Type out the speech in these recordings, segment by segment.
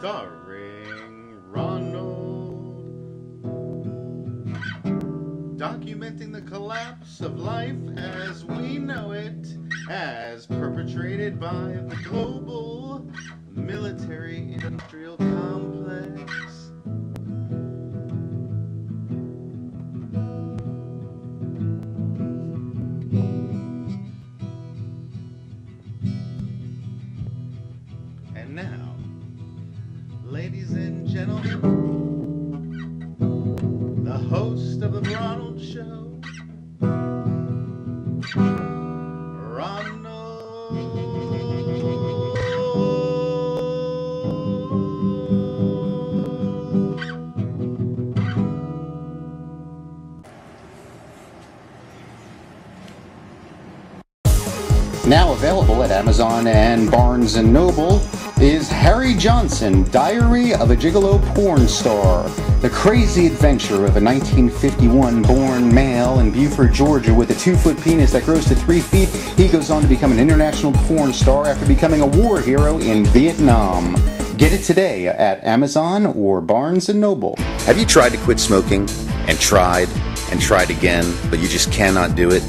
starring Ronald, documenting the collapse of life as we know it, as perpetrated by the global military-industrial complex. And now, ladies and gentlemen, the host of the Ronald Show, Ronald. Now available at Amazon and Barnes & Noble is Harry Johnson, Diary of a Gigolo Porn Star. The crazy adventure of a 1951-born male in Beaufort, Georgia with a 2-foot penis that grows to 3 feet. He goes on to become an international porn star after becoming a war hero in Vietnam. Get it today at Amazon or Barnes & Noble. Have you tried to quit smoking and tried again, but you just cannot do it?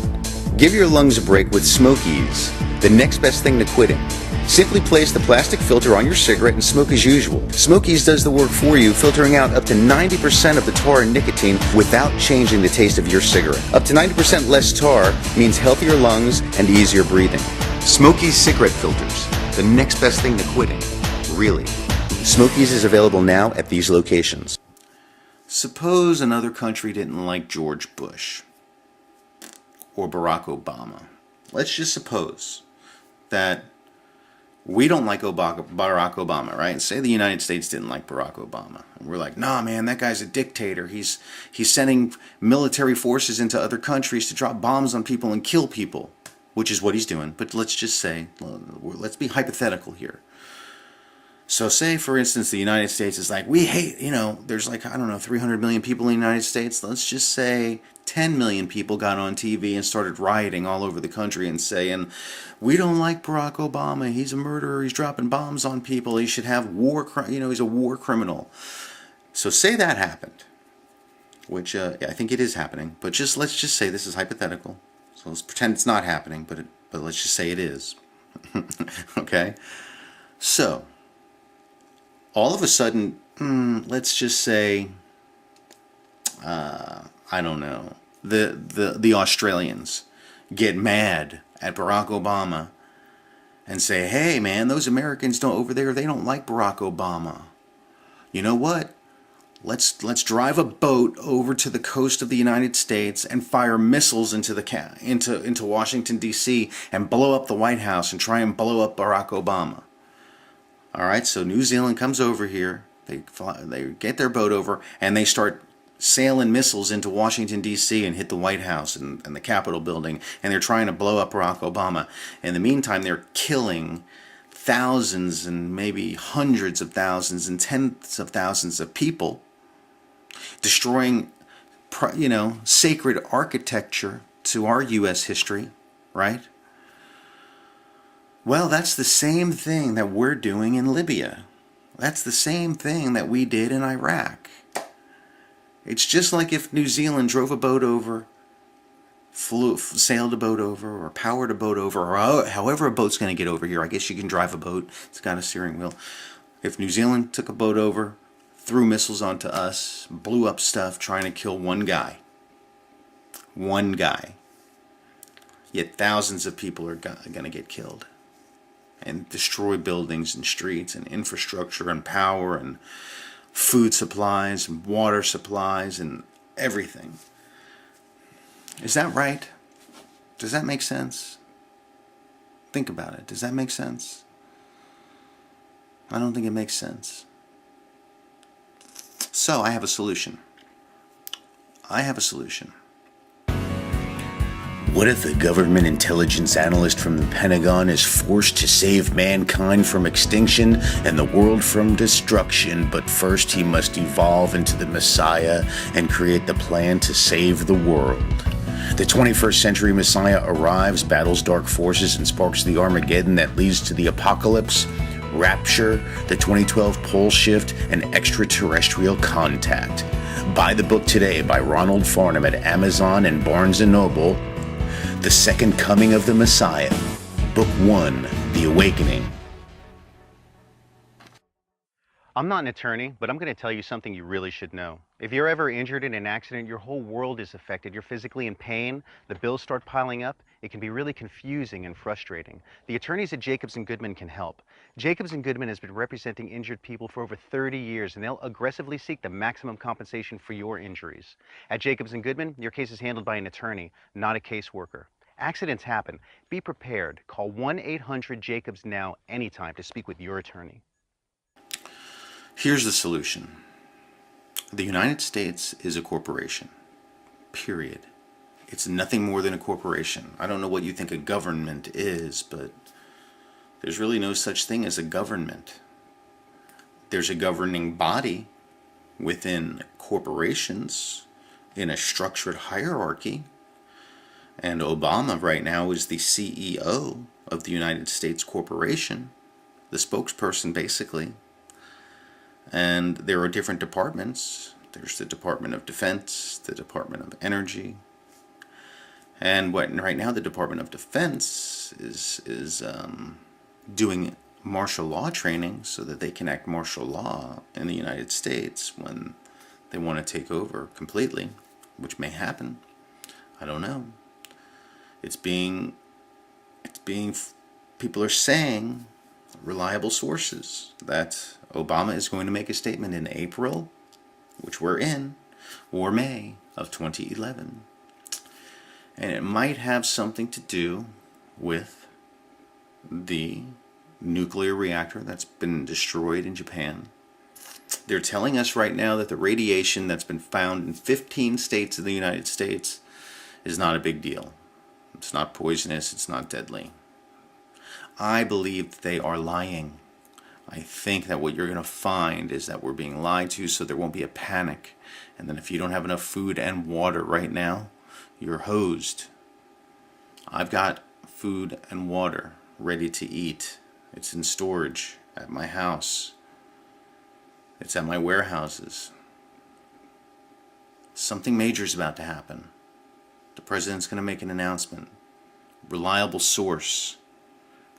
Give your lungs a break with Smokies, the next best thing to quitting. Simply place the plastic filter on your cigarette and smoke as usual. Smokies does the work for you, filtering out up to 90% of the tar and nicotine without changing the taste of your cigarette. Up to 90% less tar means healthier lungs and easier breathing. Smokies cigarette filters, the next best thing to quitting. Really. Smokies is available now at these locations. Suppose another country didn't like George Bush or Barack Obama. Let's just suppose that we don't like Barack Obama, right? Say the United States didn't like Barack Obama. And we're like, nah, man, that guy's a dictator. He's sending military forces into other countries to drop bombs on people and kill people, which is what he's doing. But let's just say, let's be hypothetical here. So say, for instance, the United States is like, we hate, there's like, 300 million people in the United States. Let's just say 10 million people got on TV and started rioting all over the country and saying, we don't like Barack Obama. He's a murderer. He's dropping bombs on people. He should have he's a war criminal. So say that happened, which I think it is happening. But let's just say this is hypothetical. So let's pretend it's not happening, but let's just say it is. Okay? So all of a sudden, let's just say, I don't know, the Australians get mad at Barack Obama and say, hey man, those Americans over there, they don't like Barack Obama. You know what? Let's drive a boat over to the coast of the United States and fire missiles into Washington D.C. and blow up the White House and try and blow up Barack Obama. All right, so New Zealand comes over here. They get their boat over and they start sailing missiles into Washington, D.C. and hit the White House and the Capitol building, and they're trying to blow up Barack Obama. In the meantime, they're killing thousands and maybe hundreds of thousands and tens of thousands of people, destroying, sacred architecture to our U.S. history, right? Well, that's the same thing that we're doing in Libya. That's the same thing that we did in Iraq. It's just like if New Zealand drove a boat over, sailed a boat over, or powered a boat over, or however a boat's going to get over here. I guess you can drive a boat. It's got a steering wheel. If New Zealand took a boat over, threw missiles onto us, blew up stuff trying to kill one guy. Yet thousands of people are going to get killed and destroy buildings and streets and infrastructure and power and food supplies and water supplies and everything. Is that right? Does that make sense? Think about it. Does that make sense? I don't think it makes sense. So I have a solution. What if a government intelligence analyst from the Pentagon is forced to save mankind from extinction and the world from destruction, but first he must evolve into the Messiah and create the plan to save the world? The 21st century Messiah arrives, battles dark forces, and sparks the Armageddon that leads to the apocalypse. Rapture, the 2012 Pole Shift, and Extraterrestrial Contact. Buy the book today by Ronald Farnham at Amazon and Barnes & Noble. The Second Coming of the Messiah, Book 1, The Awakening. I'm not an attorney, but I'm going to tell you something you really should know. If you're ever injured in an accident, your whole world is affected. You're physically in pain, the bills start piling up. It can be really confusing and frustrating. The attorneys at Jacobs & Goodman can help. Jacobs & Goodman has been representing injured people for over 30 years, and they'll aggressively seek the maximum compensation for your injuries. At Jacobs & Goodman, your case is handled by an attorney, not a caseworker. Accidents happen. Be prepared. Call 1-800-JACOBS now anytime to speak with your attorney. Here's the solution. The United States is a corporation. Period. It's nothing more than a corporation. I don't know what you think a government is, but there's really no such thing as a government. There's a governing body within corporations in a structured hierarchy. And Obama right now is the CEO of the United States Corporation, the spokesperson basically. And there are different departments. There's the Department of Defense, the Department of Energy. And right now the Department of Defense is doing martial law training so that they can act martial law in the United States when they want to take over completely, which may happen. I don't know. It's being people are saying, reliable sources, that Obama is going to make a statement in April, which we're in, or May of 2011. And it might have something to do with the nuclear reactor that's been destroyed in Japan. They're telling us right now that the radiation that's been found in 15 states of the United States is not a big deal. It's not poisonous, it's not deadly. I believe they are lying. I think that what you're going to find is that we're being lied to, so there won't be a panic. And then if you don't have enough food and water right now, you're hosed. I've got food and water ready to eat. It's in storage at my house. It's at my warehouses. Something major is about to happen. The president's going to make an announcement. Reliable source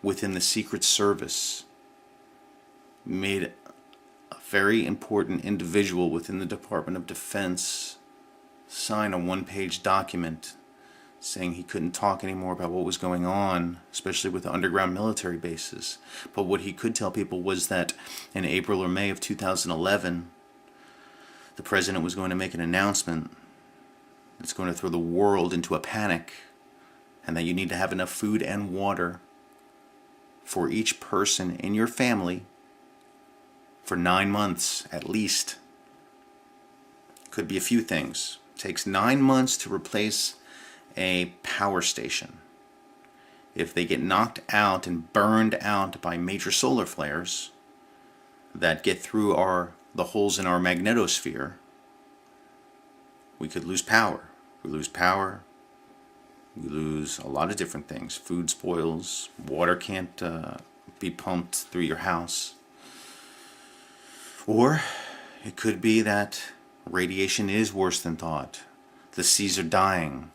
within the Secret Service made a very important individual within the Department of Defense sign a one-page document saying he couldn't talk anymore about what was going on, especially with the underground military bases. But what he could tell people was that in April or May of 2011, the president was going to make an announcement that's going to throw the world into a panic, and that you need to have enough food and water for each person in your family for 9 months at least. Could be a few things. It takes 9 months to replace a power station. If they get knocked out and burned out by major solar flares that get through the holes in our magnetosphere, we could lose power. We lose power. We lose a lot of different things. Food spoils. Water can't be pumped through your house. Or it could be that radiation is worse than thought. The seas are dying.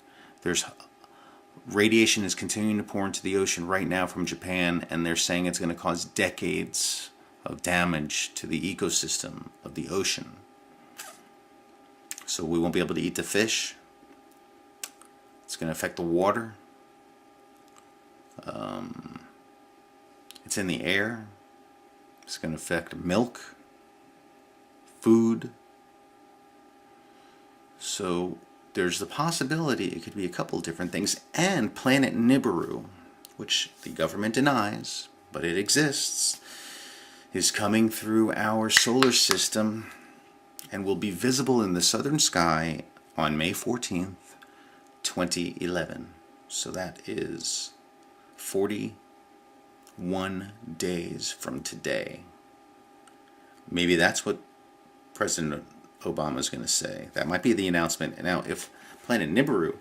Radiation is continuing to pour into the ocean right now from Japan, and they're saying it's going to cause decades of damage to the ecosystem of the ocean. So we won't be able to eat the fish. It's going to affect the water. It's in the air. It's going to affect milk, food. So there's the possibility it could be a couple different things. And planet Nibiru, which the government denies, but it exists, is coming through our solar system and will be visible in the southern sky on May 14th, 2011. So that is 41 days from today. Maybe that's what President Obama is going to say. That might be the announcement. And now, if planet Nibiru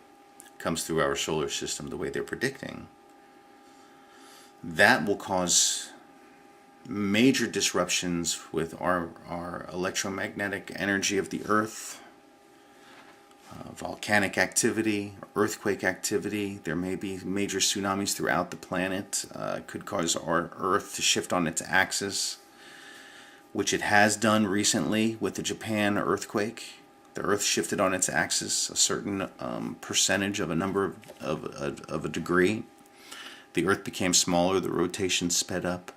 comes through our solar system the way they're predicting, that will cause major disruptions with our electromagnetic energy of the Earth, volcanic activity, earthquake activity. There may be major tsunamis throughout the planet. Could cause our Earth to shift on its axis, which it has done recently with the Japan earthquake. The Earth shifted on its axis a certain percentage of a number of a degree. The Earth became smaller. The rotation sped up.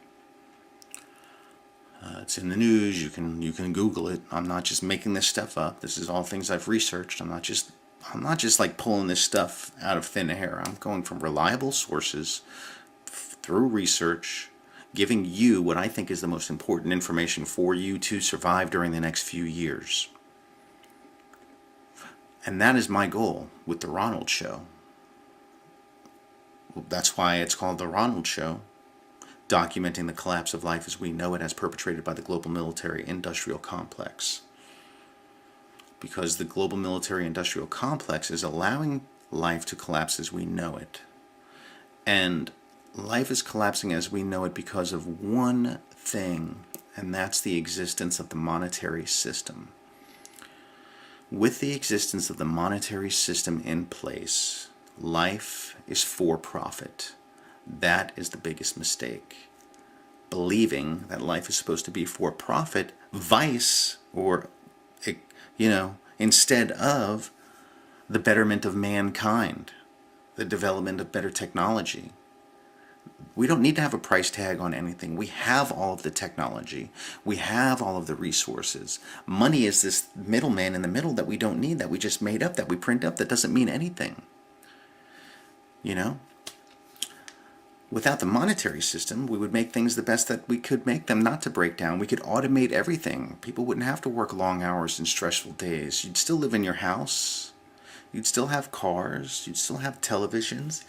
It's in the news. You can Google it. I'm not just making this stuff up. This is all things I've researched. I'm not just like pulling this stuff out of thin air. I'm going from reliable sources through research, giving you what I think is the most important information for you to survive during the next few years. And that is my goal with the Ronald Show. That's why it's called the Ronald Show, documenting the collapse of life as we know it as perpetrated by the global military-industrial complex. Because the global military-industrial complex is allowing life to collapse as we know it. And life is collapsing as we know it because of one thing, and that's the existence of the monetary system. With the existence of the monetary system in place, life is for profit. That is the biggest mistake. Believing that life is supposed to be for profit, vice, or, instead of the betterment of mankind, the development of better technology. We don't need to have a price tag on anything. We have all of the technology. We have all of the resources. Money is this middleman in the middle that we don't need, that we just made up, that we print up, that doesn't mean anything. Without the monetary system, we would make things the best that we could make them, not to break down. We could automate everything. People wouldn't have to work long hours and stressful days. You'd still live in your house. You'd still have cars. You'd still have televisions.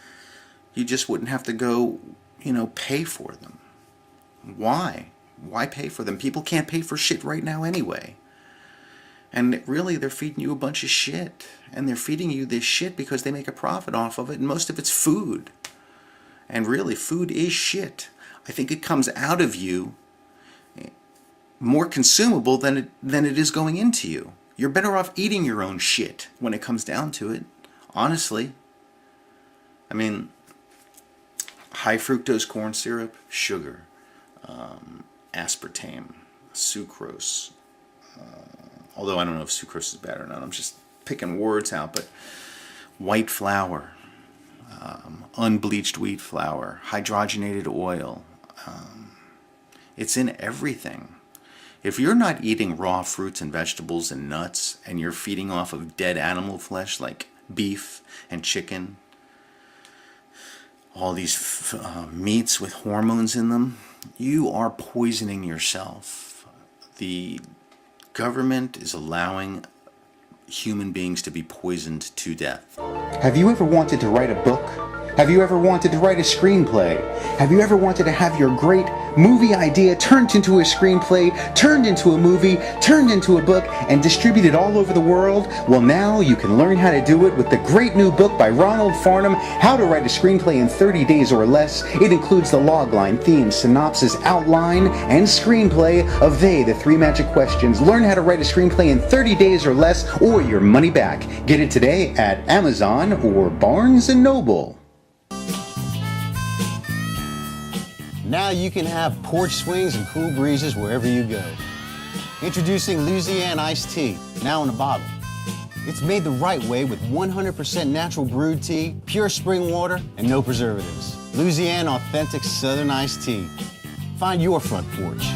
You just wouldn't have to go, pay for them. Why? Why pay for them? People can't pay for shit right now anyway. And really, they're feeding you a bunch of shit. And they're feeding you this shit because they make a profit off of it, and most of it's food. And really, food is shit. I think it comes out of you more consumable than it is going into you. You're better off eating your own shit when it comes down to it, honestly. I mean, high fructose corn syrup, sugar, aspartame, sucrose. Although I don't know if sucrose is bad or not. I'm just picking words out. But white flour, unbleached wheat flour, hydrogenated oil. It's in everything. If you're not eating raw fruits and vegetables and nuts, and you're feeding off of dead animal flesh like beef and chicken, all these meats with hormones in them, you are poisoning yourself. The government is allowing human beings to be poisoned to death. Have you ever wanted to write a book? Have you ever wanted to write a screenplay? Have you ever wanted to have your great movie idea turned into a screenplay, turned into a movie, turned into a book, and distributed all over the world? Well, now you can learn how to do it with the great new book by Ronald Farnham, How to Write a Screenplay in 30 Days or Less. It includes the logline, theme, synopsis, outline, and screenplay of the 3 magic questions. Learn how to write a screenplay in 30 days or less, or your money back. Get it today at Amazon or Barnes & Noble. Now you can have porch swings and cool breezes wherever you go. Introducing Louisiana Iced Tea, now in a bottle. It's made the right way with 100% natural brewed tea, pure spring water, and no preservatives. Louisiana Authentic Southern Iced Tea. Find your front porch.